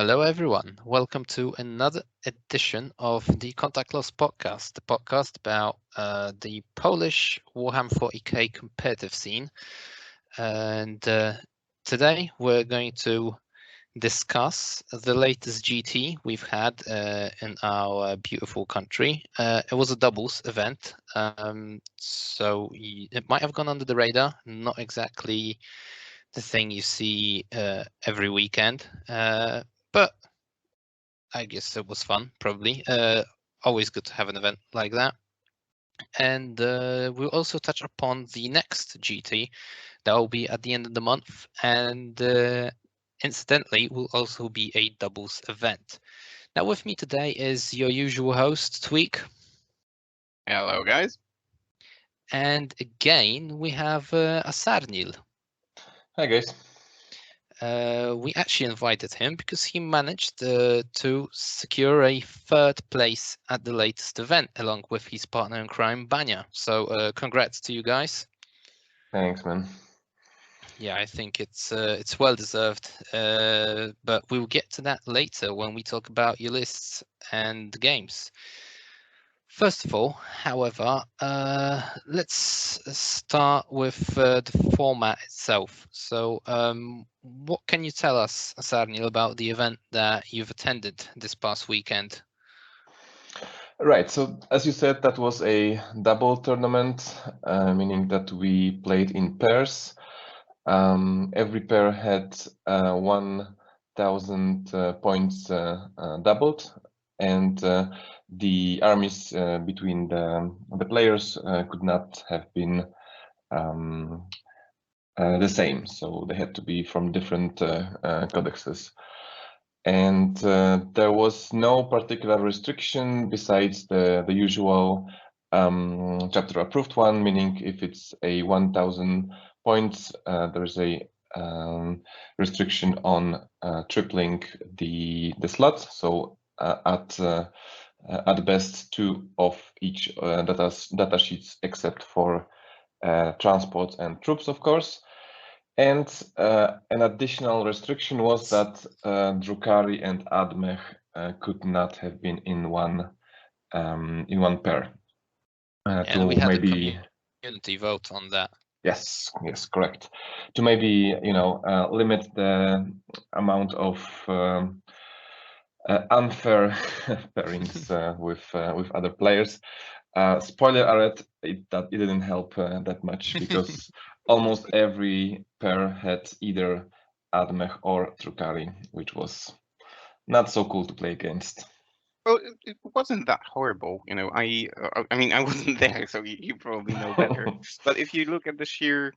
Hello, everyone. Welcome to another edition of the Contact Loss podcast, the podcast about the Polish Warhammer 40k competitive scene. And today we're going to discuss the latest GT we've had in our beautiful country. It was a doubles event, so it might have gone under the radar, not exactly the thing you see every weekend, but I guess it was fun, probably. Always good to have an event like that. And we'll also touch upon the next GT that will be at the end of the month. And incidentally, will also be a doubles event. Now, with me today is your usual host, Tweak. Hello, guys. And again, we have Asarnil. Hi, guys. We actually invited him because he managed to secure a third place at the latest event along with his partner in crime, Bania. So congrats to you guys. Thanks, man. Yeah, I think it's well deserved, but we'll get to that later when we talk about your lists and the games. First of all, however, let's start with the format itself. So, what can you tell us, Asarnil, about the event that you've attended this past weekend? Right, so as you said, that was a double tournament, meaning that we played in pairs. Every pair had 1,000 points doubled, and the armies between the players could not have been the same, so they had to be from different codexes. And there was no particular restriction besides the usual chapter approved one, meaning if it's a 1,000 points, there is a restriction on tripling the slots. So at best 2 of each data sheets, except for transport and troops, of course. And an additional restriction was that Drukhari and Admech could not have been in one pair. And we had a community vote on that. Yes, correct. To maybe limit the amount of unfair pairings with other players. Spoiler alert: it didn't help that much because almost every pair had either Admech or Drukhari, which was not so cool to play against. Well, it wasn't that horrible, I mean, I wasn't there, so you probably know better. But if you look at the sheer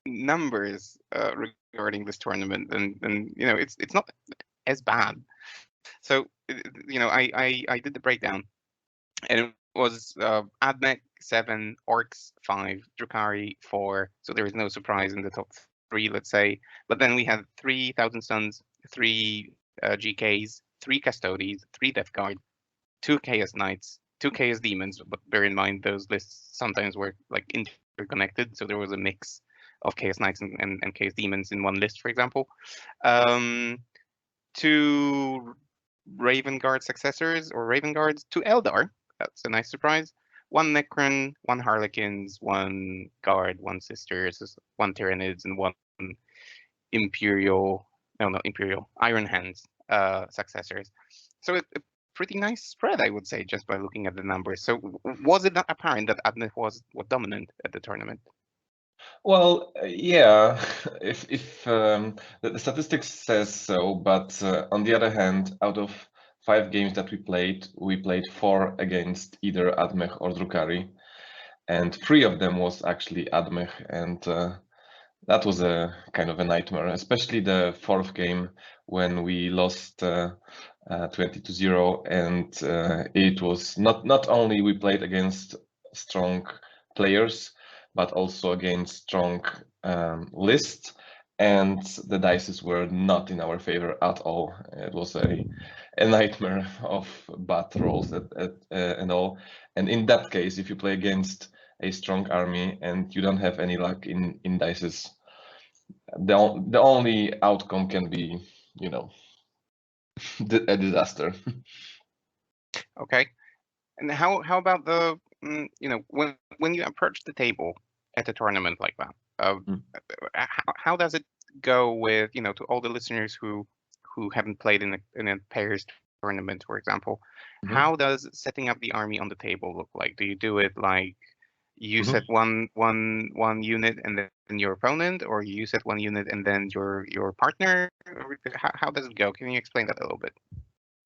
numbers regarding this tournament, then it's not as bad. So I did the breakdown, and it was Admech 7, Orks 5, Drukhari 4. So there is no surprise in the top 3, let's say. But then we had 3,000 Suns, 3 GKs, 3 Custodies, 3 Death Guard, 2 Chaos Knights, 2 Chaos Demons. But bear in mind, those lists sometimes were like interconnected. So there was a mix of Chaos Knights and Chaos Demons in one list, for example. 2 Raven Guard successors or Raven Guards, 2 Eldar. That's a nice surprise. 1 Necron, 1 Harlequins, 1 Guard, 1 Sisters, 1 Tyranids, and 1 Iron Hands successors. So a pretty nice spread, I would say, just by looking at the numbers. So was it not apparent that Admech was dominant at the tournament? Well, yeah, if the statistics says so, but on the other hand, out of 5 games that we played 4 against either Admech or Drukhari, and 3 of them was actually Admech, and that was a kind of a nightmare, especially the 4th game when we lost 20-0, and it was not only we played against strong players, but also against strong lists, and the dices were not in our favor at all. It was a nightmare of bad rolls and all. And in that case, if you play against a strong army and you don't have any luck in dices, the only outcome can be, a disaster. Okay. And how about the when you approach the table at a tournament like that, how does it go with to all the listeners who haven't played in a pairs tournament, for example? How does setting up the army on the table look like? Do you do it like you set one unit and then your opponent, or you set one unit and then your partner? How does it go? Can you explain that a little bit?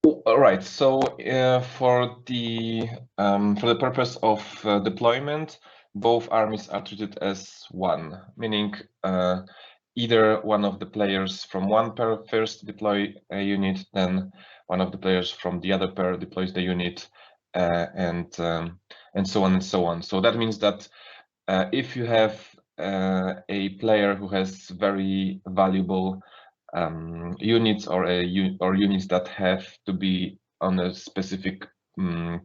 All right. So for the purpose of deployment, both armies are treated as one, meaning either one of the players from one pair first deploy a unit, then one of the players from the other pair deploys the unit, and so on and so on. So that means that if you have a player who has very valuable units or units that have to be on a specific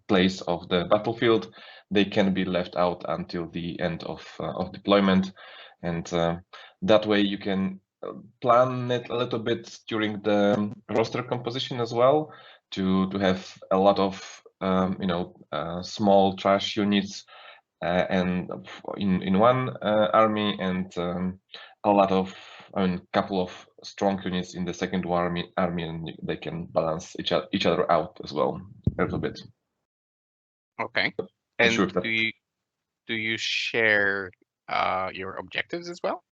place of the battlefield, they can be left out until the end of deployment, and that way you can plan it a little bit during the roster composition as well, to have a lot of small trash units and in one army, and a lot of couple of strong units in the second army, and they can balance each other out as well a little bit. Okay. I'm And sure do you share your objectives as well?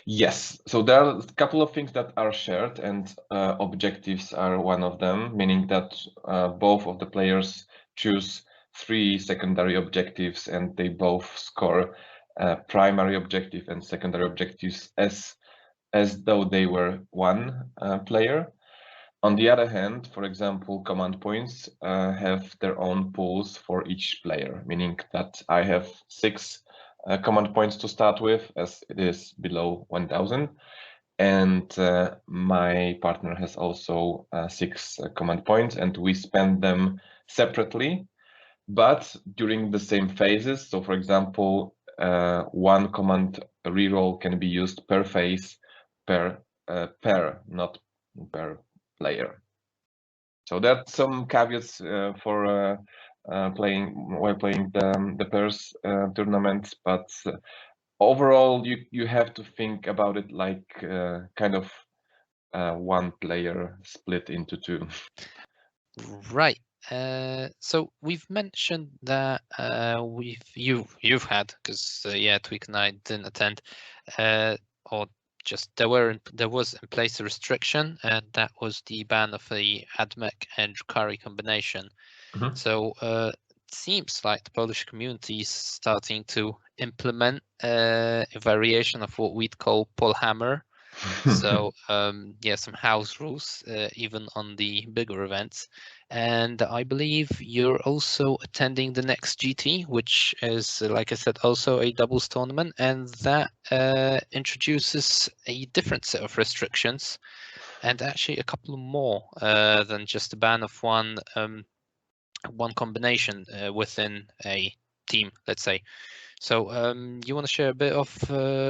Yes, so there are a couple of things that are shared, and objectives are one of them, meaning that both of the players choose 3 secondary objectives, and they both score primary objective and secondary objectives as though they were one player. On the other hand, for example, command points have their own pools for each player, meaning that I have 6 command points to start with, as it is below 1000, and my partner has also 6 command points, and we spend them separately, but during the same phases. So for example, one command reroll can be used per phase, per pair, not per player. So that's some caveats for while playing the pairs tournaments, but overall you have to think about it like kind of one player split into 2. Right. So we've mentioned that you've had, because Tweak and I didn't attend, or just there was in place a restriction, and that was the ban of the Admech and Drukhari combination. So it seems like the Polish community is starting to implement a variation of what we'd call POLHAMMER. So some house rules even on the bigger events, and I believe you're also attending the next GT, which is, like I said, also a doubles tournament, and that introduces a different set of restrictions, and actually a couple more than just a ban of one combination within a team, let's say. So you want to share a bit of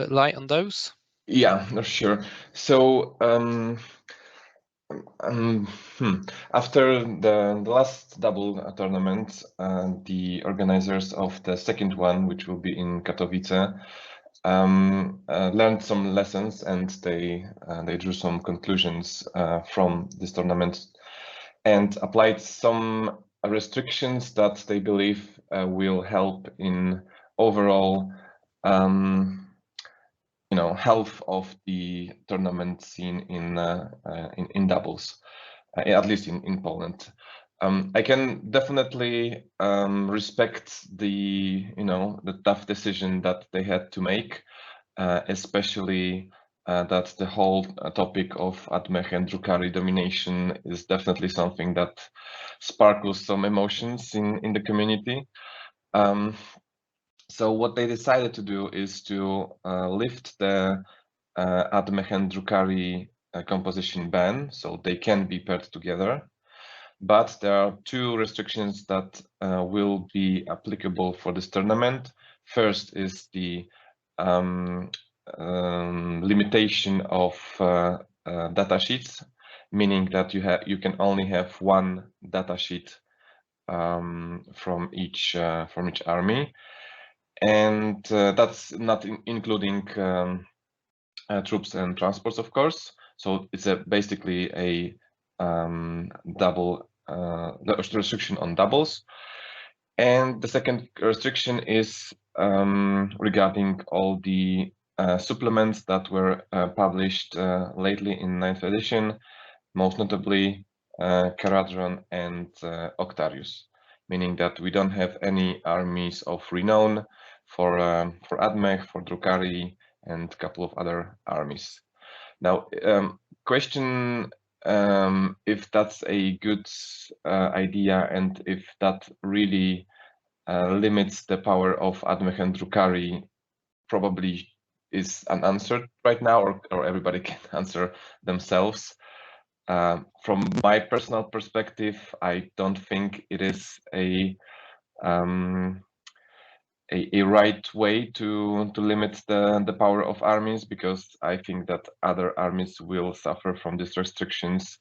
light on those? Yeah, sure. So after the last double tournament, the organizers of the second one, which will be in Katowice, learned some lessons, and they drew some conclusions from this tournament, and applied some restrictions that they believe will help in overall health of the tournament scene in doubles, at least in Poland. I can definitely respect the tough decision that they had to make, especially that the whole topic of Admech and Drukhari domination is definitely something that sparkles some emotions in the community. So what they decided to do is to lift the Admech and Drukhari composition ban, so they can be paired together. But there are 2 restrictions that will be applicable for this tournament. First is the limitation of datasheets, meaning that you can only have one datasheet from each army, and that's not including troops and transports, of course. So it's basically a double restriction on doubles. And the second restriction is regarding all the supplements that were published lately in 9th edition, most notably Caradron and Octarius, meaning that we don't have any armies of renown for Admech, for Drukhari, and a couple of other armies. Now, question if that's a good idea, and if that really limits the power of Admech and Drukhari, probably is unanswered right now, or everybody can answer themselves. From my personal perspective, I don't think it is a right way to limit the power of armies, because I think that other armies will suffer from these restrictions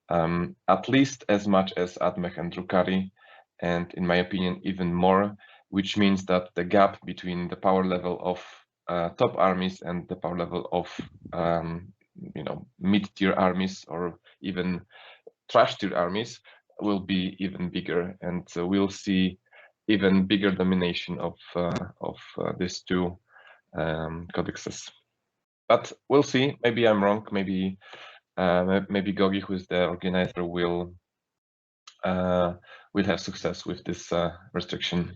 at least as much as Admech and Drukhari, and in my opinion even more, which means that the gap between the power level of top armies and the power level of mid-tier armies or even trash-tier armies will be even bigger, and we'll see even bigger domination of these two codexes. But we'll see. Maybe I'm wrong. Maybe Gogi, who is the organizer, will have success with this restriction.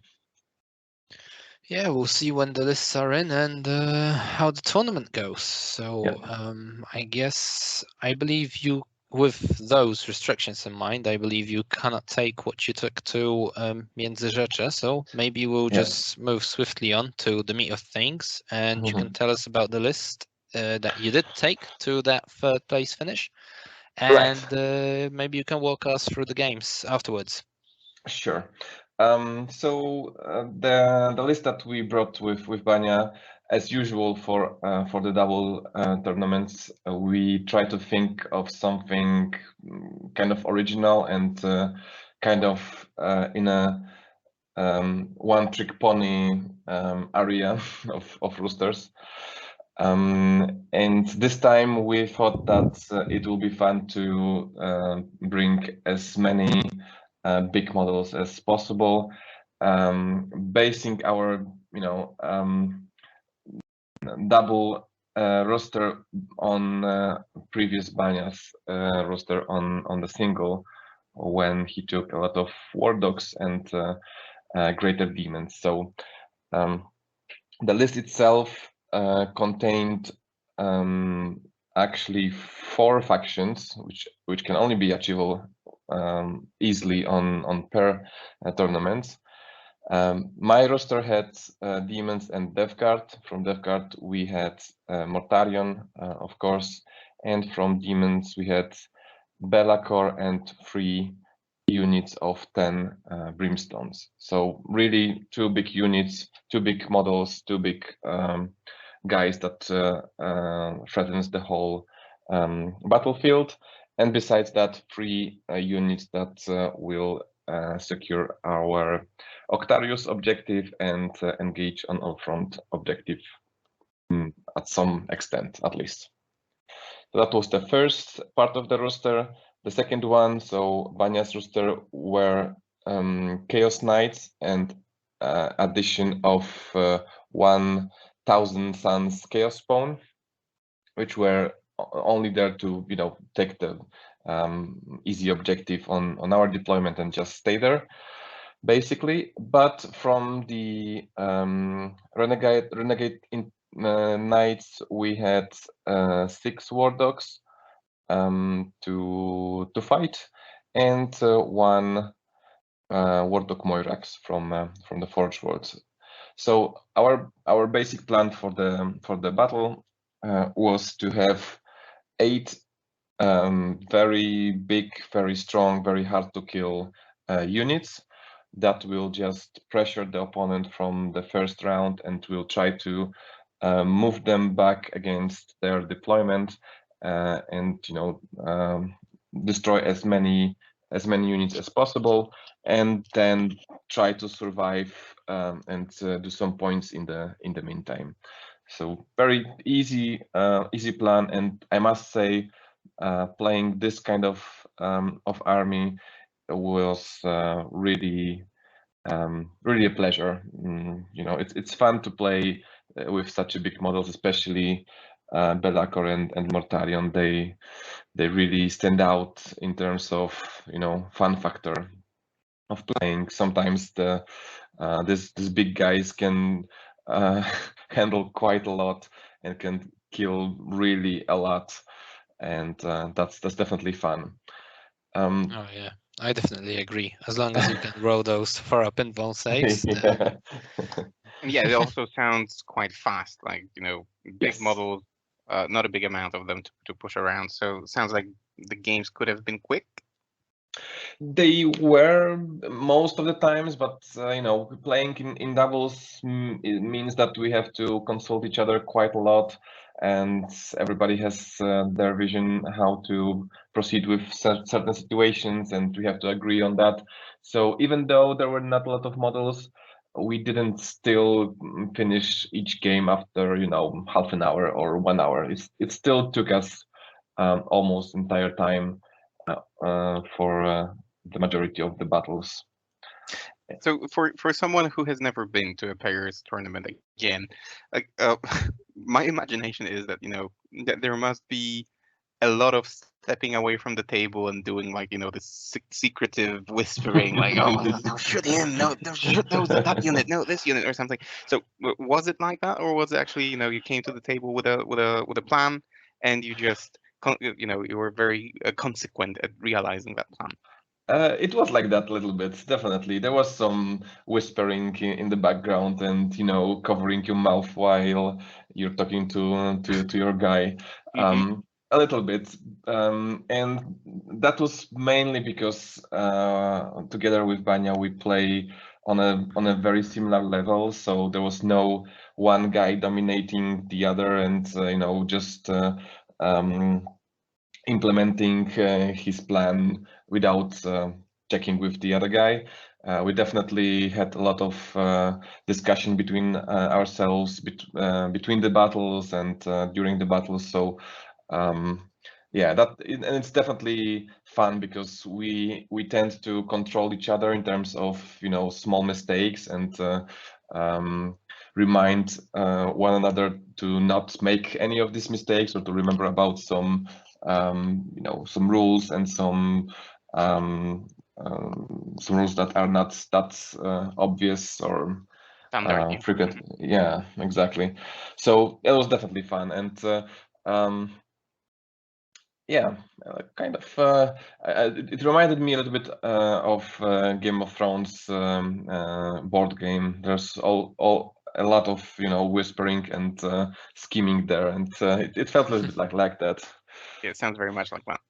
Yeah, we'll see when the lists are in and how the tournament goes. So yeah. I believe you, with those restrictions in mind, I believe you cannot take what you took to Międzyrzecz. So maybe we'll just move swiftly on to the meat of things, and you can tell us about the list that you did take to that third place finish, and maybe you can walk us through the games afterwards. Sure. So the list that we brought with Bania, as usual for the double tournaments, we try to think of something kind of original and kind of in a one-trick pony area of roosters. And this time we thought that it will be fun to bring as many big models as possible, basing our double roster on previous Bania's roster on the single, when he took a lot of war dogs and greater demons. So the list itself contained actually 4 factions, which can only be achievable easily on pair tournaments. My roster had demons and Death Guard. From Death Guard we had Mortarion, of course, and from demons we had Bellacore and 3 units of 10 brimstones. So really 2 big units, 2 big models, 2 big guys that threatens the whole battlefield. And besides that, 3 units that will secure our Octarius objective and engage on our front objective at some extent, at least. So that was the first part of the roster. The second one, so Bania's roster, were Chaos Knights and addition of 1000 Suns Chaos Spawn, which were only there to take the easy objective on our deployment and just stay there, basically. But from the Renegade Knights, we had 6 War Dogs to fight, and 1 War Dog Moirax from the Forge Worlds. So our basic plan for the battle was to have 8 very big, very strong, very hard to kill units that will just pressure the opponent from the first round, and will try to move them back against their deployment and destroy as many units as possible, and then try to survive and do some points in the meantime. So very easy plan, and I must say, playing this kind of army was really a pleasure. You know, it's fun to play with such a big models, especially Be'lakor and Mortarion. They really stand out in terms of, you know, fun factor of playing. Sometimes these big guys can handle quite a lot and can kill really a lot, and that's definitely fun. Oh yeah, I definitely agree. As long as you can roll those for a pinball saves. Yeah. Yeah, it also sounds quite fast. Like, you know, big Yes. models, not a big amount of them to push around. So it sounds like the games could have been quick. They were most of the times, but you know, playing in doubles it means that we have to consult each other quite a lot, and everybody has their vision how to proceed with certain situations, and we have to agree on that. So even though there were not a lot of models, we didn't still finish each game after, you know, half an hour or 1 hour. It still took us almost entire time for the majority of the battles. So for someone who has never been to a Paris tournament again, like my imagination is that, you know, that there must be a lot of stepping away from the table and doing, like, you know, this secretive whispering, like, oh no, shoot him, no shoot those, that unit, no this unit, or something. So was it like that, or was it actually, you know, you came to the table with a plan, and you just you know, you were very consequent at realizing that plan? It was like that a little bit, definitely. There was some whispering in the background, and, you know, covering your mouth while you're talking to your guy, a little bit, and that was mainly because together with Bania we play on a very similar level, so there was no one guy dominating the other, and you know, just implementing his plan without checking with the other guy. We definitely had a lot of discussion between ourselves between the battles and during the battles. So yeah, and it's definitely fun because we tend to control each other in terms of, you know, small mistakes, and remind one another to not make any of these mistakes, or to remember about some you know, some rules and some rules that are not that obvious or frequent. Yeah, exactly. So it was definitely fun, and yeah, kind of. It reminded me a little bit of Game of Thrones board game. There's a lot of, you know, whispering and scheming there, and it felt a little bit like that. Yeah, it sounds very much like that.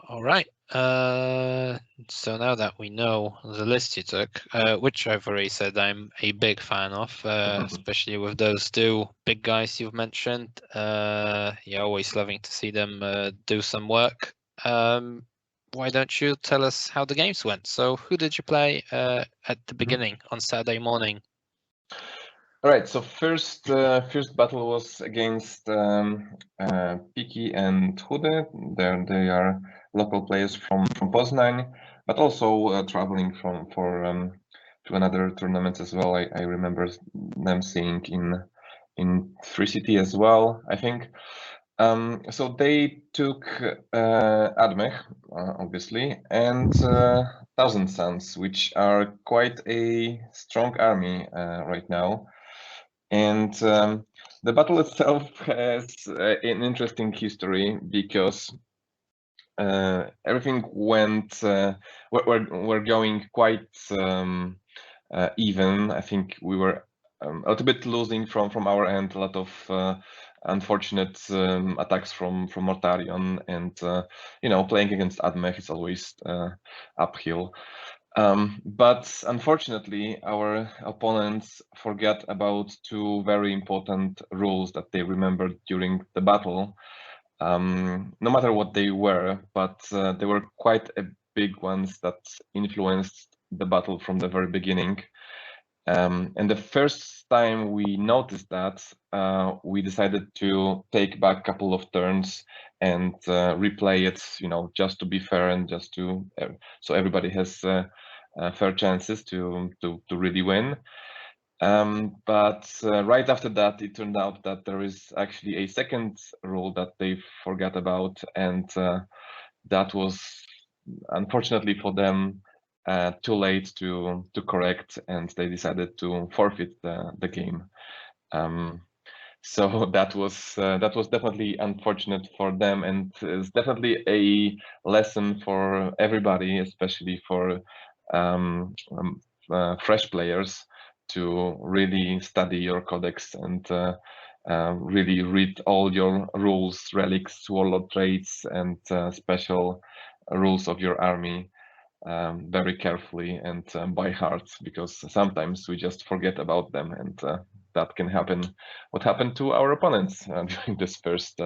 All right. So now that we know the list you took, which I've already said I'm a big fan of, especially with those two big guys you've mentioned. Yeah, always loving to see them do some work. Why don't you tell us how the games went? So who did you play at the beginning on Saturday morning? All right, so first battle was against Piki and Hude. They are local players from Poznań, but also traveling to another tournaments as well. I remember them seeing in Free City as well, I think. So they took Admech, obviously, and Thousand Suns, which are quite a strong army right now. And the battle itself has an interesting history because everything went. We're going quite even. I think we were a little bit losing from our end. A lot of unfortunate attacks from Mortarion, and you know, playing against Admech is always uphill. But unfortunately, our opponents forget about two very important rules that they remembered during the battle. no matter what they were, but they were quite a big ones that influenced the battle from the very beginning. And the first time we noticed that, we decided to take back a couple of turns and replay it, just to be fair and just to so everybody has fair chances to really win. But right after that, it turned out that there is actually a second rule that they forgot about, and that was, unfortunately for them, too late to correct, and they decided to forfeit the game. So that was definitely unfortunate for them, and it's definitely a lesson for everybody, especially for fresh players, to really study your codex and really read all your rules, relics, warlord traits, and special rules of your army very carefully and by heart, because sometimes we just forget about them, and that can happen. What happened to our opponents during this first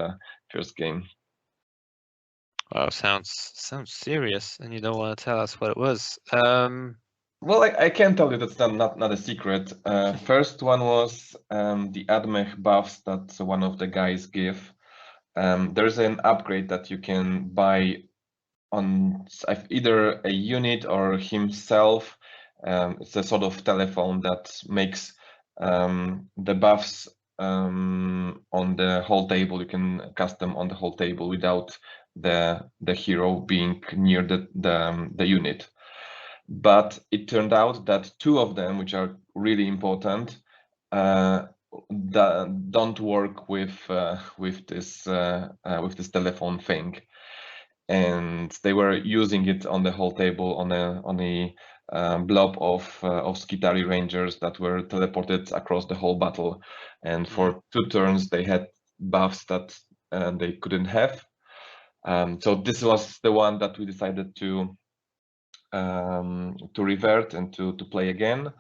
game? Wow, sounds serious, and you don't want to tell us what it was. Well, I can tell you that's not a secret. First one was the Admech buffs that one of the guys give. There's an upgrade that you can buy on either a unit or himself. It's a sort of telephone that makes the buffs on the whole table. You can cast them on the whole table without the hero being near the unit. But it turned out that two of them, which are really important, don't work with this telephone thing, and they were using it on the whole table on a blob of Skitari Rangers that were teleported across the whole battle, and for 2 turns they had buffs that they couldn't have. So this was the one that we decided to revert and to play again.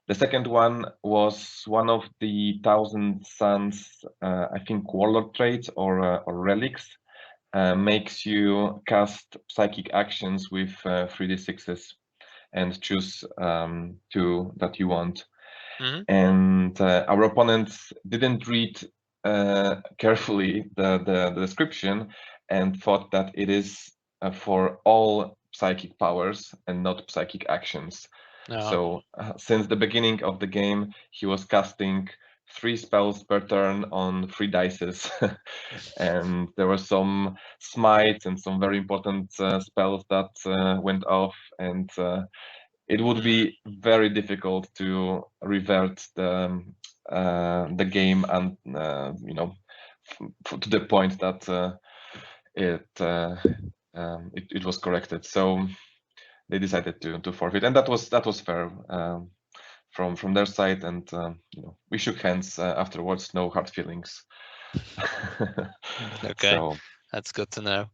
The second one was one of the 1000 Suns, I think, warlord traits or relics. Makes you cast psychic actions with 3d6s and choose 2 that you want. And our opponents didn't read carefully the description and thought that it is for all psychic powers and not psychic actions. So since the beginning of the game, he was casting 3 spells per turn on 3 dices, and there were some smites and some very important spells that went off, and it would be very difficult to revert the game and to the point that it was corrected. So they decided to forfeit, and that was fair from their side, and we shook hands afterwards. No hard feelings. Okay, so that's good to know.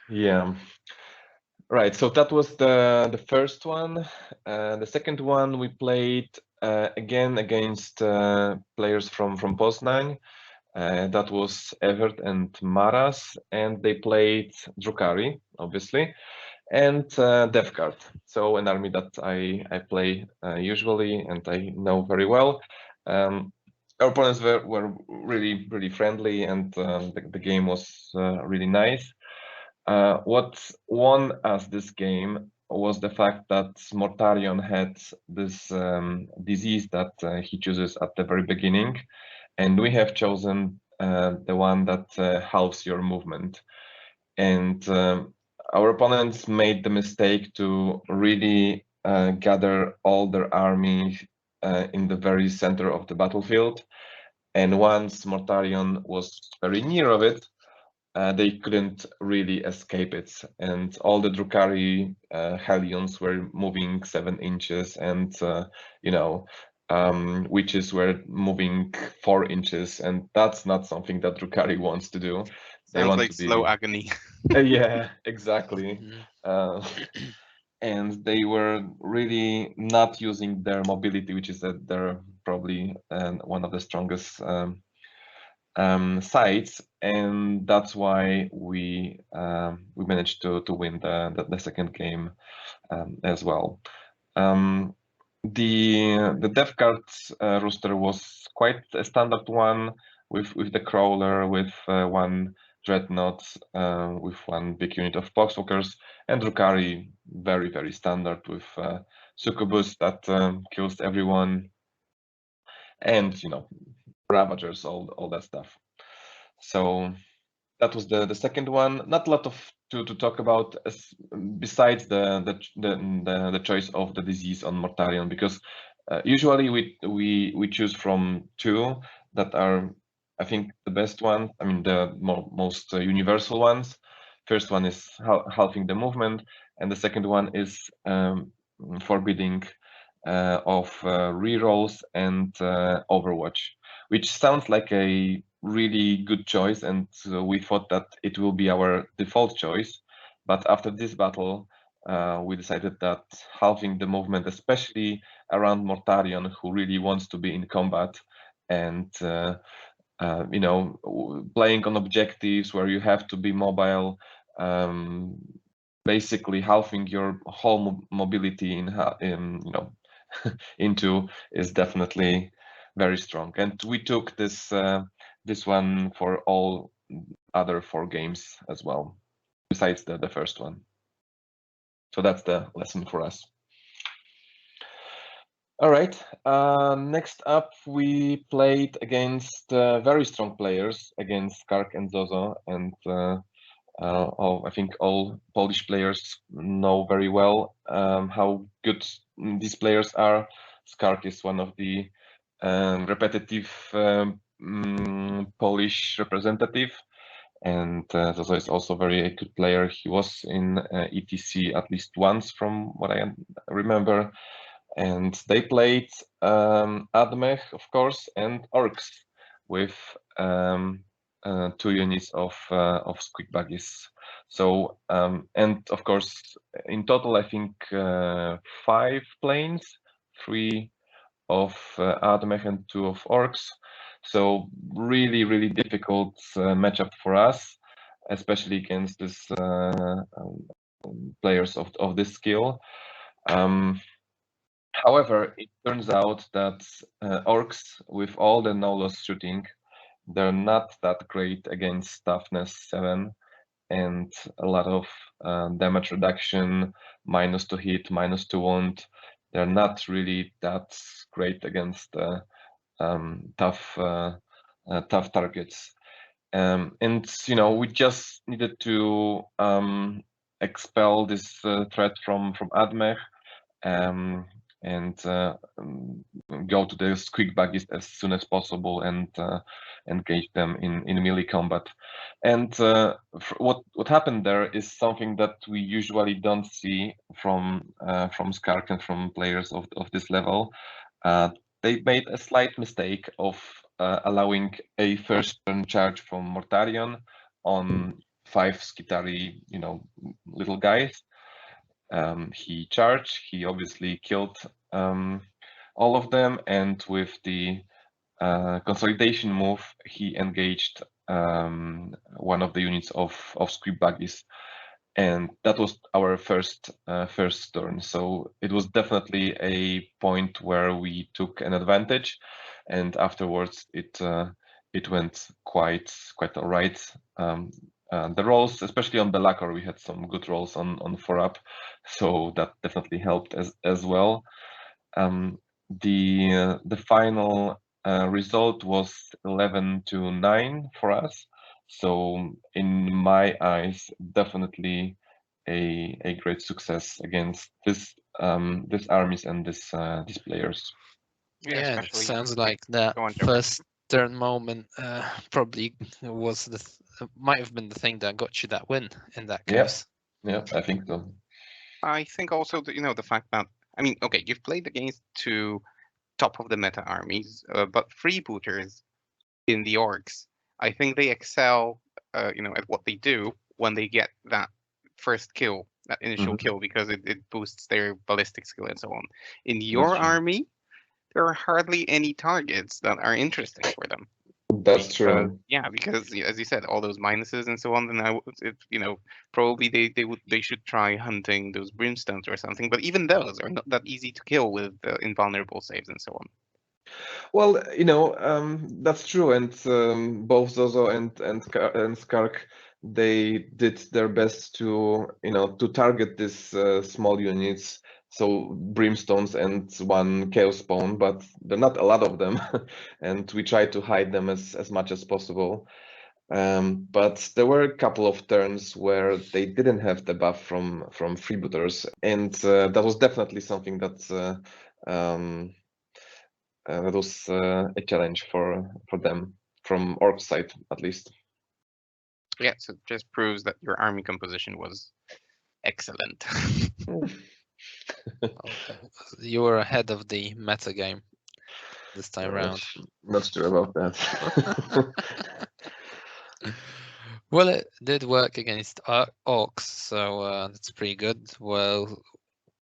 Yeah, right. So that was the first one. The second one we played again against players from Poznań. That was Evert and Maras, and they played Drukhari, obviously, and Death Guard. So an army that I play usually and I know very well. Our opponents were really friendly, and the game was really nice. What won us this game was the fact that Mortarion had this disease that he chooses at the very beginning, and we have chosen the one that halves your movement. And our opponents made the mistake to really gather all their army in the very center of the battlefield. And once Mortarion was very near of it, they couldn't really escape it. And all the Drukhari Hellions were moving 7 inches, and witches were moving 4 inches, and that's not something that Drukhari wants to do. They want like to be slow agony. Yeah, exactly. And they were really not using their mobility, which is their probably one of the strongest sides, and that's why we managed to win the second game as well. The dev cards roster was quite a standard one with the crawler, with one dreadnought, with one big unit of poxwalkers, and Drukhari very standard with succubus that kills everyone, and ravagers, all that stuff. So that was the second one. Not a lot to talk about besides the choice of the disease on Mortarion, because usually we choose from two that are, I think, the best one. I mean, the most universal ones. First one is halving the movement, and the second one is forbidding of rerolls and Overwatch, which sounds like a really good choice, and we thought that it will be our default choice. But after this battle, we decided that halving the movement, especially around Mortarion, who really wants to be in combat, and playing on objectives where you have to be mobile, basically halving your whole mobility into is definitely very strong. And we took this one for all other 4 games as well, besides the first one. So that's the lesson for us. All right, next up we played against very strong players, against Kark and Zozo, and I think all Polish players know very well how good these players are. Kark is one of the repetitive Polish representative, and Zozo is also very good player. He was in ETC at least once, from what I remember. And they played Admech, of course, and Orks with 2 units of squeak buggies. So and of course, in total, I think 5 planes, 3 of Admech and 2 of Orks. So really difficult matchup for us, especially against this players of this skill. However, it turns out that Orks, with all the no-loss shooting, they're not that great against toughness 7 and a lot of damage reduction, -2 hit, -2 wound. They're not really that great against tough targets. And we just needed to expel this threat from Admech. And go to the squeak buggies as soon as possible and engage them in melee combat. And what happened there is something that we usually don't see from Skark and from players of this level. They made a slight mistake of allowing a first turn charge from Mortarion on 5 Skitari, little guys. He charged, he obviously killed all of them, and with the consolidation move, he engaged one of the units of squeak buggies, and that was our first turn. So it was definitely a point where we took an advantage, and afterwards it went quite all right. The rolls, especially on Belacor, we had some good rolls on 4-up, so that definitely helped as well. The final result was 11-9 for us. So in my eyes, definitely a great success against this armies and these players. Yeah, it sounds like that first turn moment probably was might have been the thing that got you that win in that case. Yeah, I think so. I think also that, the fact that, I mean, okay, you've played against 2 top of the meta armies, but freebooters in the Orks, I think they excel, at what they do when they get that first kill, that initial kill, because it boosts their ballistic skill and so on. In your army, there are hardly any targets that are interesting for them. That's true. Yeah, because as you said, all those minuses and so on. Then probably they should try hunting those brimstones or something. But even those are not that easy to kill with invulnerable saves and so on. Well, that's true, and both Zozo and Skark, they did their best to to target these small units, so brimstones and one chaos spawn, but there are not a lot of them, and we try to hide them as much as possible. But there were a couple of turns where they didn't have the buff from freebooters, and that was definitely something that was a challenge for them from Orks side, at least. Yeah, so it just proves that your army composition was excellent. You were ahead of the meta game this time round. Not sure about that. Well, it did work against Orcs, so that's pretty good. Well,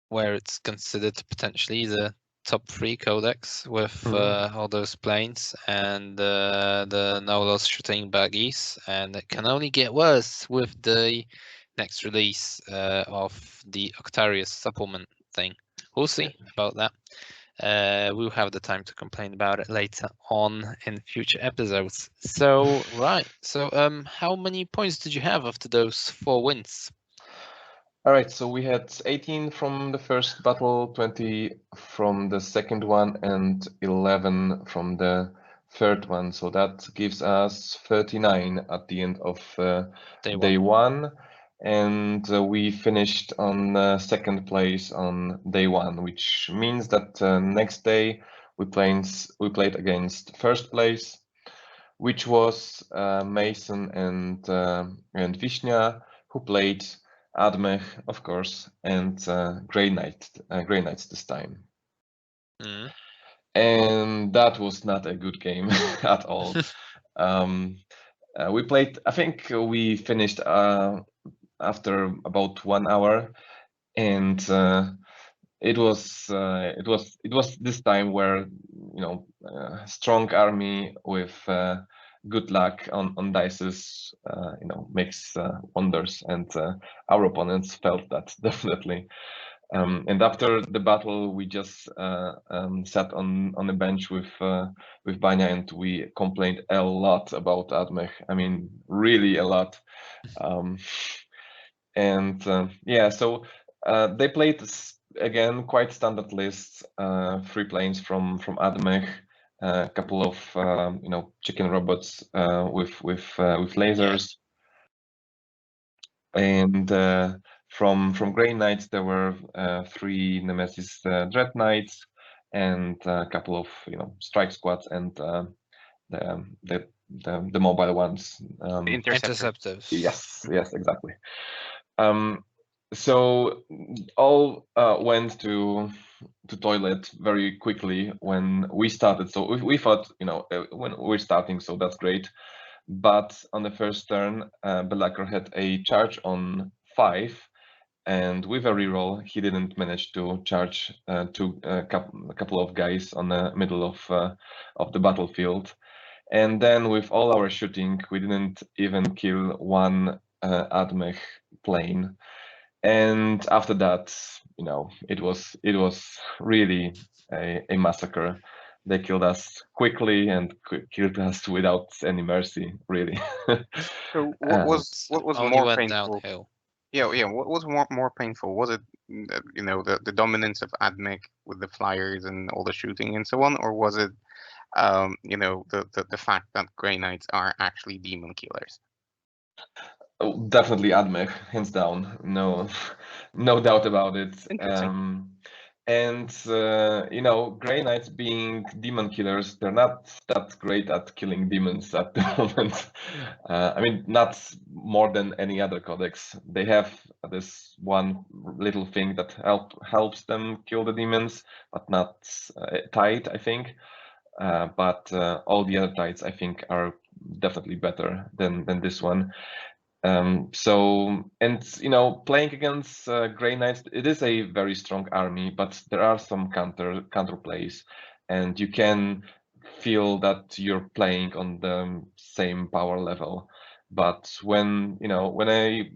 where it's considered potentially the top 3 codex with all those planes and the no-loss shooting baggies, and it can only get worse with the next release of the Octarius supplement thing. We'll see about that. We'll have the time to complain about it later on in future episodes. So, right. So, how many points did you have after those 4 wins? All right, so we had 18 from the first battle, 20 from the second one, and 11 from the third one. So that gives us 39 at the end of day one. And we finished on second place on day one, which means that next day we played against first place, which was Mason and Vishnya, who played Admech, of course, and Grey Knights this time. And that was not a good game at all. We played, I think we finished after about 1 hour, and it was this time where strong army with good luck on dices makes wonders, and our opponents felt that definitely. And after the battle, we just sat on a bench with Bania, and we complained a lot about Admech. I mean, really a lot. And yeah, so they played again quite standard lists, 3 planes from Admech, a couple of chicken robots with lasers, and from Grey Knights there were 3 Nemesis Dread Knights and a couple of strike squads and the mobile ones, interceptors. Yes, exactly. So all went to toilet very quickly when we started. So we thought, when we're starting, so that's great. But on the first turn, Belaker had a charge on 5, and with a reroll, he didn't manage to charge a couple of guys on the middle of the battlefield. And then with all our shooting, we didn't even kill one Admech plane. And after that, it was really a massacre. They killed us quickly and killed us without any mercy, really. So what was more painful? Downhill. Yeah. What was more painful? Was it the dominance of Admech with the flyers and all the shooting and so on, or was it the fact that Grey Knights are actually demon killers? Oh, definitely Admech, hands down. No doubt about it. And Grey Knights being demon killers, they're not that great at killing demons at the moment. I mean, not more than any other codex. They have this one little thing that helps them kill the demons, but not Tide, I think. But all the other Tides, I think, are definitely better than this one. So, and playing against Grey Knights, it is a very strong army, but there are some counter plays, and you can feel that you're playing on the same power level. But when a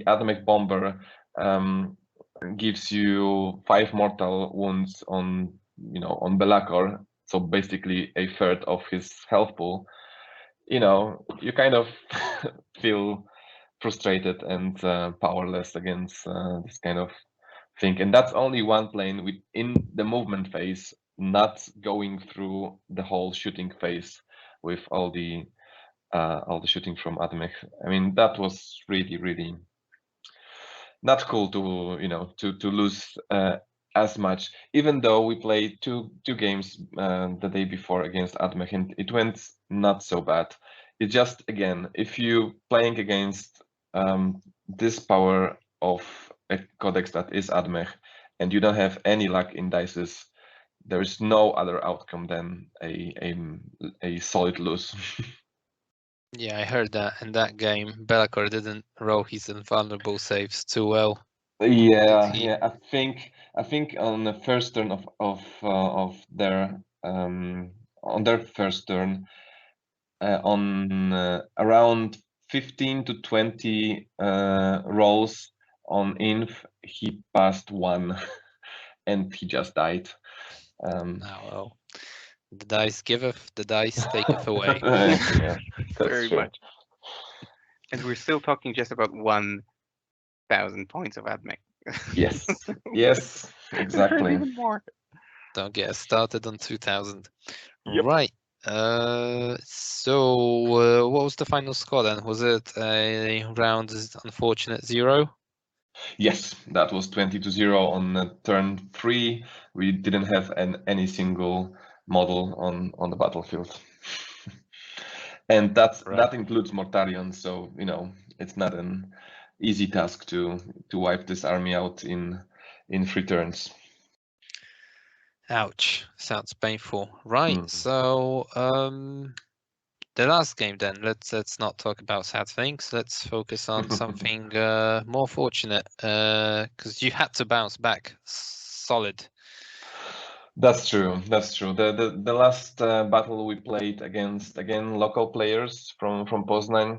Admech bomber gives you 5 mortal wounds on on Belakor, so basically a third of his health pool, you kind of feel frustrated and powerless against this kind of thing. And that's only one plane in the movement phase, not going through the whole shooting phase with all the shooting from Admech. I mean, that was really not cool to lose as much, even though we played two games the day before against Admech, and it went not so bad. It's just, again, if you playing against this power of a codex that is Admech, and you don't have any luck in dices, there is no other outcome than a solid lose. Yeah, I heard that in that game, Belakor didn't roll his invulnerable saves too well. Yeah, Did he? yeah. I think on the first turn of their on their first turn, on around 15 to 20 rolls on inf, he passed one, and he just died. Oh, well. The dice giveth, the dice taketh away. Yeah, that's Very true. much. And we're still talking just about 1,000 points of Admech. Yes, yes, There's exactly. even more. Don't get us started on 2000. Yep. Right. So what was the final score then? Was it a round unfortunate 0? Yes, that was 20-0 on turn 3. We didn't have any single model on the battlefield. And that includes Mortarion, so it's not an easy task to wipe this army out in 3 turns. Ouch, sounds painful. Right, so the last game then, let's not talk about sad things. Let's focus on something more fortunate, because you had to bounce back solid. That's true. That's true. The last battle we played against, again, local players from Poznań,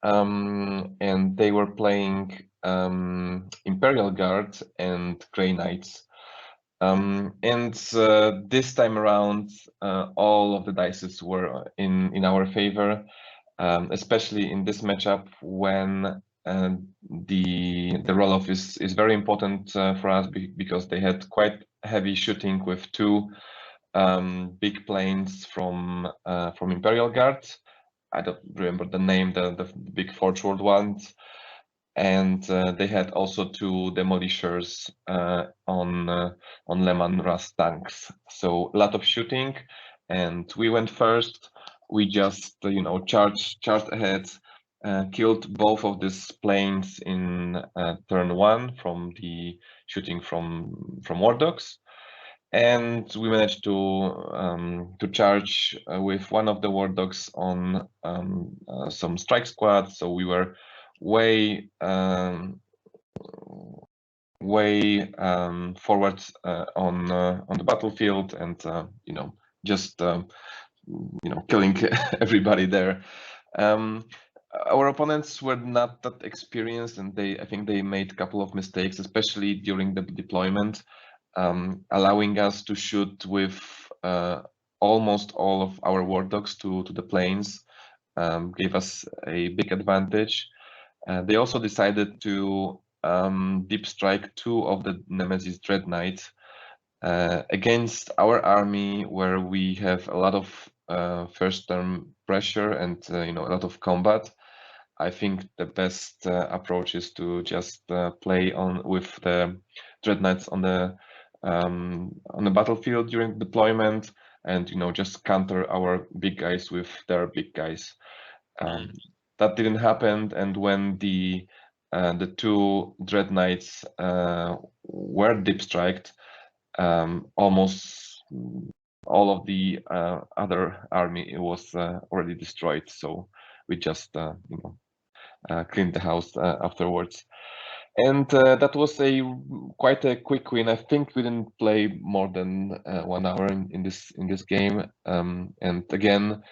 and they were playing Imperial Guard and Grey Knights. And this time around, all of the dices were in our favor, especially in this matchup when the roll-off is very important for us because they had quite heavy shooting with 2 big planes from Imperial Guard. I don't remember the name, the big forward ones. And they had also 2 demolishers on Lehman Russ tanks. So a lot of shooting, and we went first. We just charged ahead, killed both of these planes in turn 1 from the shooting from War Dogs. And we managed to charge with one of the War Dogs on some strike squad. So we were way forward on the battlefield, and just killing everybody there. Our opponents were not that experienced, and I think they made a couple of mistakes, especially during the deployment, allowing us to shoot with almost all of our War Dogs to the planes. Gave us a big advantage. They also decided to deep strike 2 of the Nemesis Dread Knights against our army, where we have a lot of first turn pressure and a lot of combat. I think the best approach is to just play with the Dread Knights on the battlefield during deployment, and just counter our big guys with their big guys. That didn't happen, and when the 2 Dread Knights were deep striked, almost all of the other army was already destroyed. So we just cleaned the house afterwards. And that was quite a quick win. I think we didn't play more than 1 hour in this game. And again,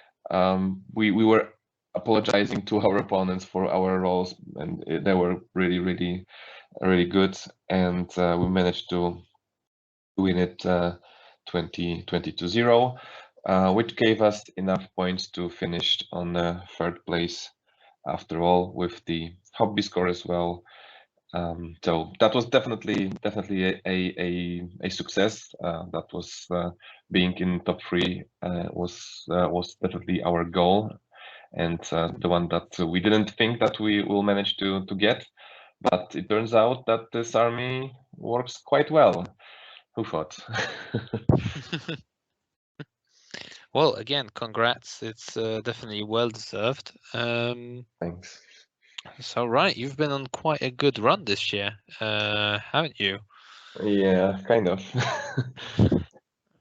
we were apologizing to our opponents for our roles, and they were really good. And we managed to win it 20-0, which gave us enough points to finish on third place after all, with the hobby score as well. So that was definitely a success. That was being in top 3 was definitely our goal, and the one that we didn't think that we will manage to get. But it turns out that this army works quite well. Who thought? Well, again, congrats. It's definitely well deserved. Thanks. So right, you've been on quite a good run this year, haven't you? Yeah, kind of. I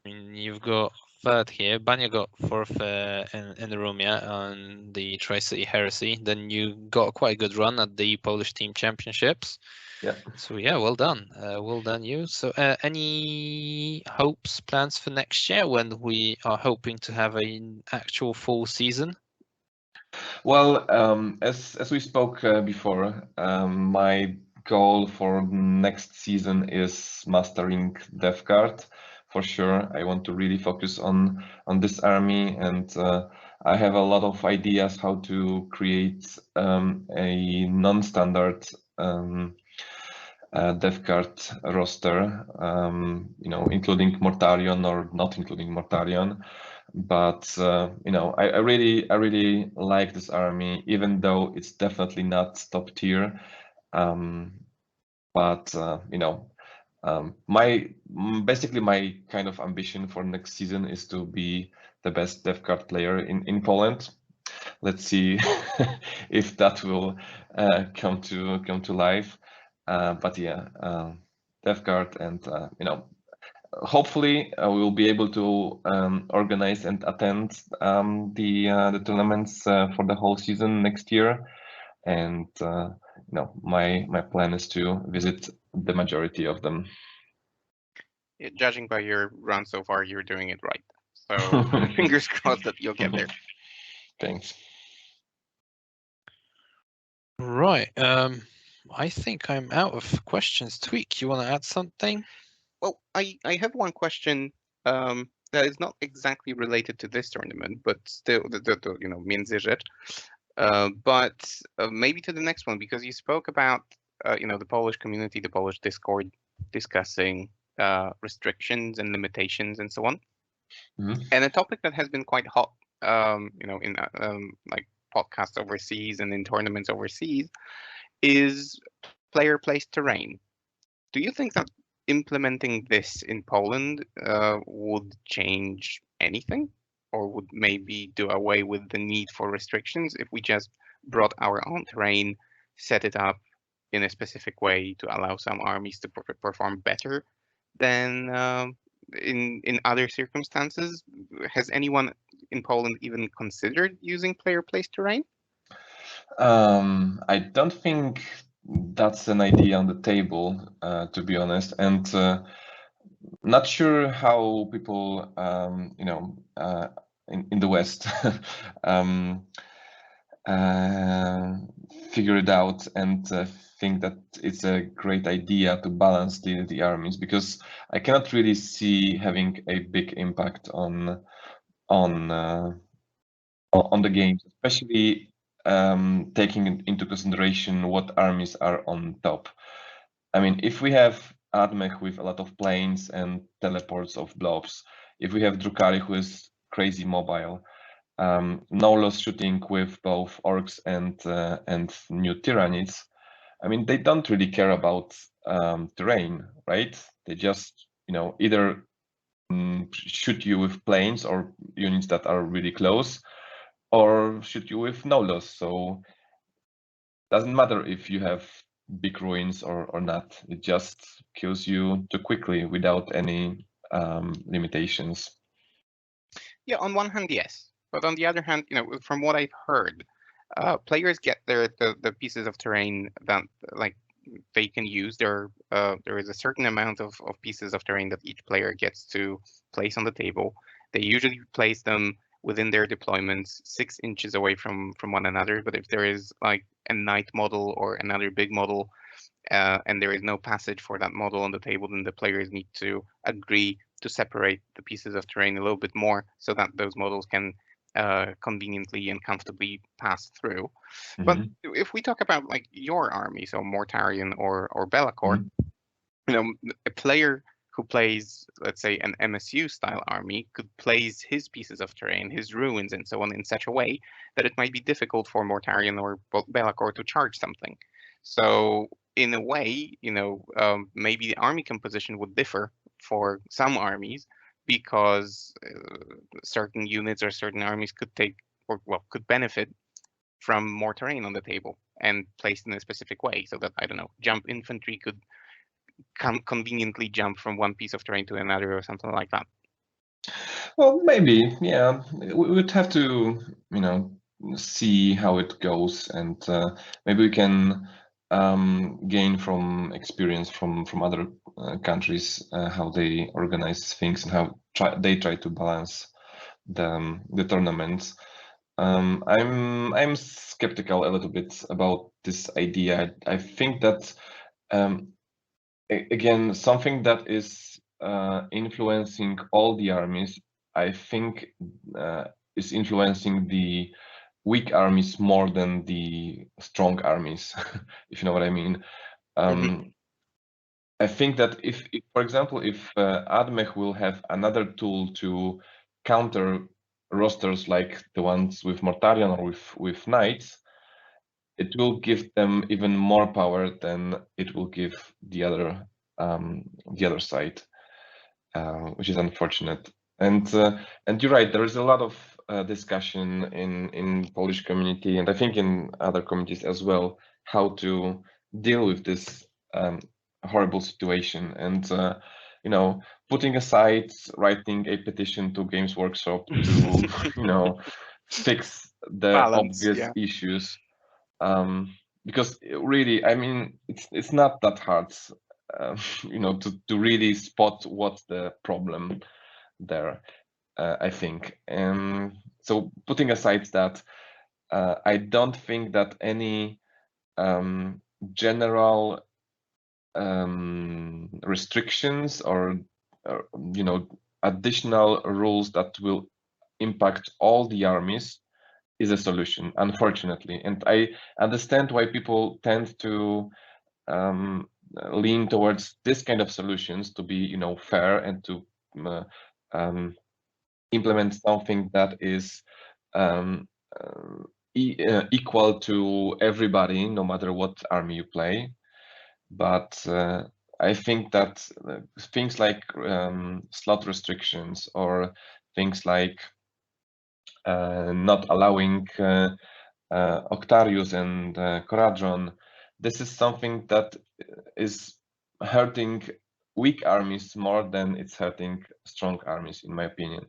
mean, you've got third here. Bania got fourth in the room, yeah, on the Tri-City Heresy. Then you got quite a good run at the Polish Team Championships. Yeah. So yeah, well done. Well done you. So any hopes, plans for next year when we are hoping to have an actual full season? Well, as we spoke before, my goal for next season is mastering Death Guard. For sure, I want to really focus on this army, and I have a lot of ideas how to create a non-standard Death Guard roster, including Mortarion or not including Mortarion. But I really like this army, even though it's definitely not top tier. But basically my kind of ambition for next season is to be the best Death Guard player in Poland. Let's see if that will come to life. But yeah, Death Guard, and hopefully we will be able to organize and attend the tournaments for the whole season next year. And my plan is to visit the majority of them. Yeah, judging by your run so far, you're doing it right. So fingers crossed that you'll get there. Thanks. Right. I think I'm out of questions. Tweak, you want to add something? Well, I have one question that is not exactly related to this tournament, but still the Międzyrzecz. But maybe to the next one, because you spoke about the Polish community, the Polish Discord, discussing restrictions and limitations and so on. Mm-hmm. And a topic that has been quite hot, in like podcasts overseas and in tournaments overseas, is player-placed terrain. Do you think that implementing this in Poland would change anything, or would maybe do away with the need for restrictions if we just brought our own terrain, set it up in a specific way to allow some armies to perform better than in other circumstances? Has anyone in Poland even considered using player-placed terrain? I don't think that's an idea on the table, to be honest, and not sure how people, in the West figure it out and think that it's a great idea to balance the armies, because I cannot really see having a big impact on the games, especially taking into consideration what armies are on top. I mean, if we have Admech with a lot of planes and teleports of blobs, if we have Drukhari who is crazy mobile, no loss shooting with both Orks and new Tyrannids, I mean, they don't really care about terrain, right? They just either shoot you with planes or units that are really close, or shoot you with no loss. So doesn't matter if you have big ruins or not. It just kills you too quickly without any limitations. Yeah, on one hand, yes, but on the other hand, from what I've heard, players get the pieces of terrain that, like, they can use. There is a certain amount of pieces of terrain that each player gets to place on the table. They usually place them within their deployments 6 inches away from one another. But if there is like a knight model or another big model, and there is no passage for that model on the table, then the players need to agree to separate the pieces of terrain a little bit more so that those models can conveniently and comfortably pass through. But if we talk about like your army, so Mortarion or Be'lakor, you know, a player who plays, let's say, an MSU style army could place his pieces of terrain, his ruins, and so on in such a way that it might be difficult for Mortarion or Be'lakor to charge something. So in a way, you know, maybe the army composition would differ for some armies because certain units or certain armies could take, or well, could benefit from more terrain on the table and placed in a specific way, so that, I don't know, jump infantry could conveniently jump from one piece of terrain to another or something like that. Well, maybe, yeah. We would have to, you know, see how it goes, and maybe we can gain from experience from other countries, how they organize things and how they try to balance the tournaments. I'm skeptical a little bit about this idea. I think that again, something that is influencing all the armies, I think, is influencing the weak armies more than the strong armies, if you know what I mean. I think that if, for example, if Admech will have another tool to counter rosters like the ones with Mortarion or with Knights, it will give them even more power than it will give the other side, which is unfortunate. And you're right, there is a lot of discussion in Polish community, and I think in other communities as well, how to deal with this horrible situation. And you know, putting aside writing a petition to Games Workshop to you know, fix the Balance, obvious yeah. issues. Because really, I mean, it's not that hard, you know, to really spot what's the problem there. I think, so putting aside that, I don't think that any general restrictions or you know, additional rules that will impact all the armies is a solution, unfortunately. And I understand why people tend to lean towards this kind of solutions to be, you know, fair and to implement something that is equal to everybody, no matter what army you play. But I think that things like slot restrictions or things like not allowing Octarius and Coradron, this is something that is hurting weak armies more than it's hurting strong armies, in my opinion.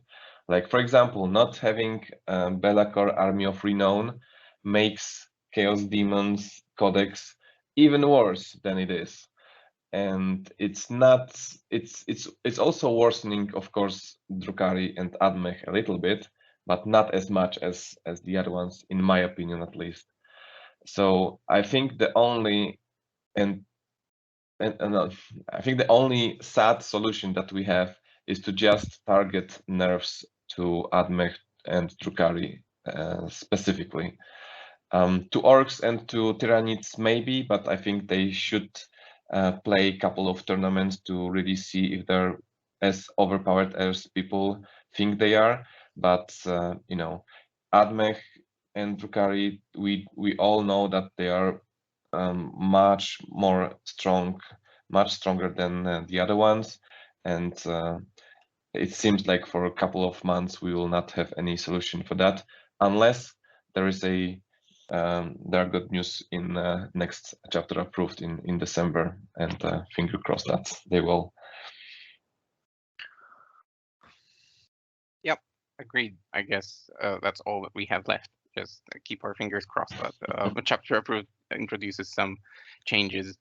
Like, for example, not having Be'lakor Army of Renown makes Chaos Demons Codex even worse than it is. And it's not, it's also worsening, of course, Drukhari and Admech a little bit, but not as much as the other ones, in my opinion, at least. So I think the only I think the only sad solution that we have is to just target nerfs to Admech and Drukhari specifically. To Orks and to Tyrannids maybe, but I think they should play a couple of tournaments to really see if they're as overpowered as people think they are. But you know, Admech and Drukhari, we all know that they are much stronger than the other ones, and it seems like for a couple of months we will not have any solution for that, unless there is there are good news in next chapter approved in December, and finger crossed that they will. Yep, agreed. I guess that's all that we have left. Just keep our fingers crossed that the chapter approved introduces some changes.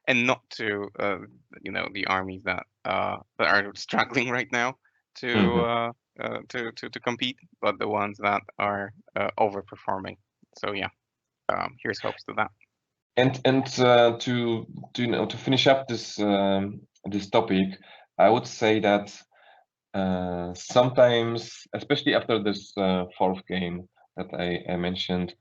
and not to the armies that are struggling right now to compete, but the ones that are overperforming. So yeah, here's hopes to that. And to finish up this this topic, I would say that sometimes, especially after this fourth game that I mentioned,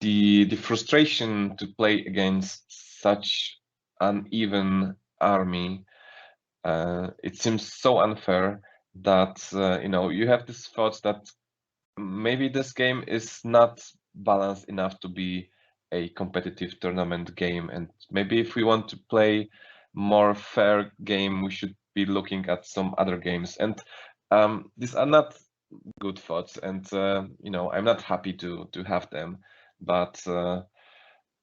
the frustration to play against such uneven army, it seems so unfair that you have this thought that maybe this game is not balanced enough to be a competitive tournament game, and maybe if we want to play more fair game, we should be looking at some other games. And these are not good thoughts, and I'm not happy to have them, but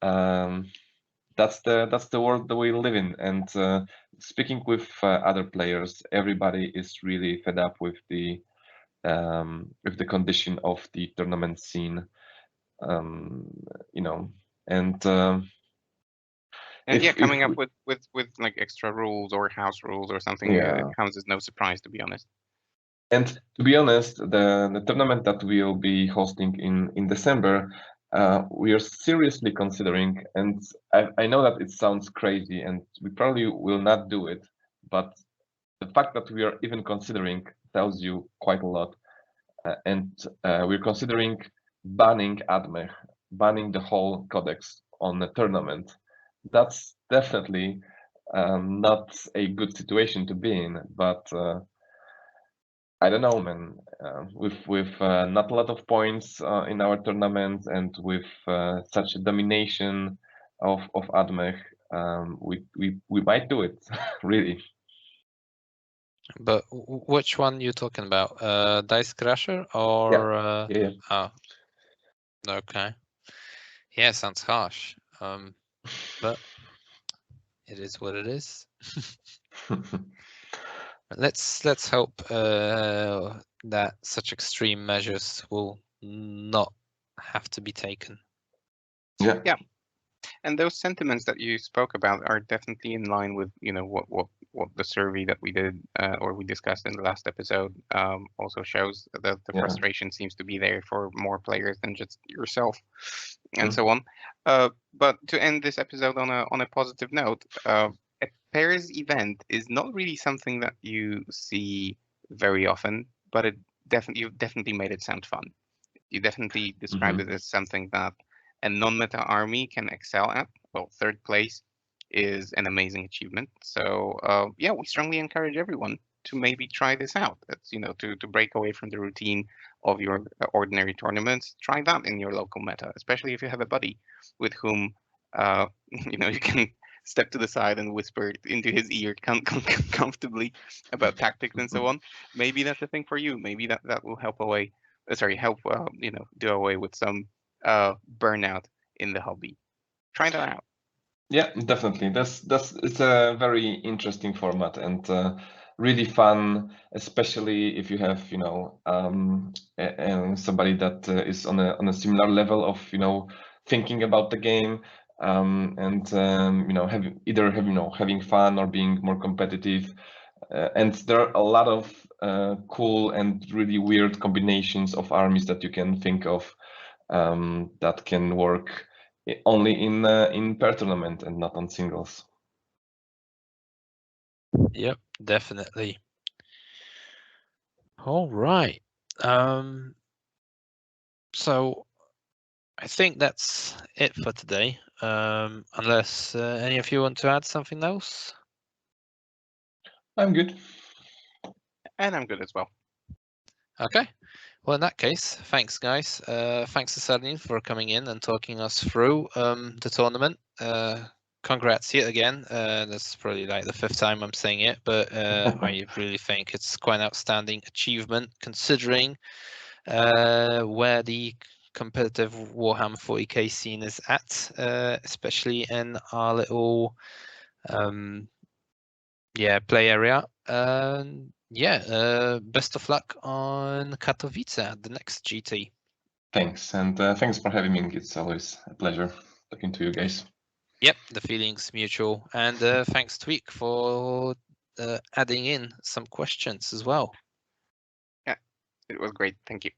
that's the world that we live in. And speaking with other players, everybody is really fed up with the condition of the tournament scene, and yeah, coming up with like extra rules or house rules or something, it comes as no surprise, to be honest. And to be honest, the tournament that we'll be hosting in December, we are seriously considering, and I know that it sounds crazy and we probably will not do it, but the fact that we are even considering tells you quite a lot. And we're considering banning Admech, banning the whole codex on the tournament. That's definitely not a good situation to be in, but I don't know, man. With not a lot of points in our tournament, and with such a domination of Admech, we might do it, really. But which one you talking about? Dice Crusher or? Yeah. Oh, okay. Yeah, sounds harsh. But it is what it is. Let's hope that such extreme measures will not have to be taken. Yeah. And those sentiments that you spoke about are definitely in line with what the survey that we did or we discussed in the last episode also shows that the frustration seems to be there for more players than just yourself, and so on. But to end this episode on a positive note, a pairs event is not really something that you see very often, but you've definitely made it sound fun. You definitely described it as something that a non-meta army can excel at. Well, third place is an amazing achievement. So yeah, we strongly encourage everyone to maybe try this out. That's to break away from the routine of your ordinary tournaments. Try that in your local meta, especially if you have a buddy with whom you can step to the side and whisper into his ear comfortably about tactics and so on. Maybe that's a thing for you. Maybe that will help away. Do away with some burnout in the hobby. Try that out. Yeah, definitely. It's a very interesting format and really fun, especially if you have somebody that is on a similar level of thinking about the game, and having fun or being more competitive. And there are a lot of cool and really weird combinations of armies that you can think of that can work only in pair tournament and not on singles. Yep, definitely. All right. So I think that's it for today. Unless any of you want to add something else? I'm good. And I'm good as well. Okay. Well, in that case, thanks, guys. Thanks to Asarnil for coming in and talking us through the tournament. Congrats yet again. That's probably like the 5th time I'm saying it, but I really think it's quite an outstanding achievement considering where the competitive Warhammer 40k scene is at, especially in our little play area. Best of luck on Katowice at the next GT. Thanks, and thanks for having me. It's always a pleasure talking to you guys. Yep, the feeling's mutual. And thanks, Tweak, for adding in some questions as well. Yeah, it was great. Thank you.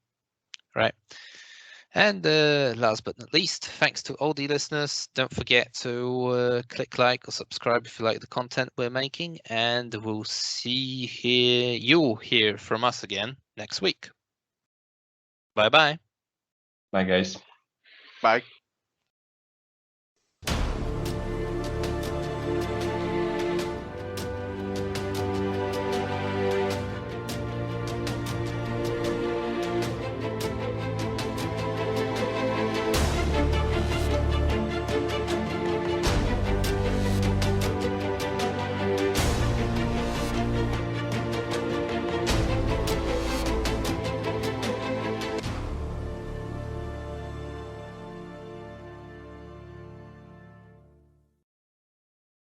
Right. And last but not least, thanks to all the listeners. Don't forget to click like or subscribe if you like the content we're making. And we'll you'll hear from us again next week. Bye-bye. Bye, guys. Bye.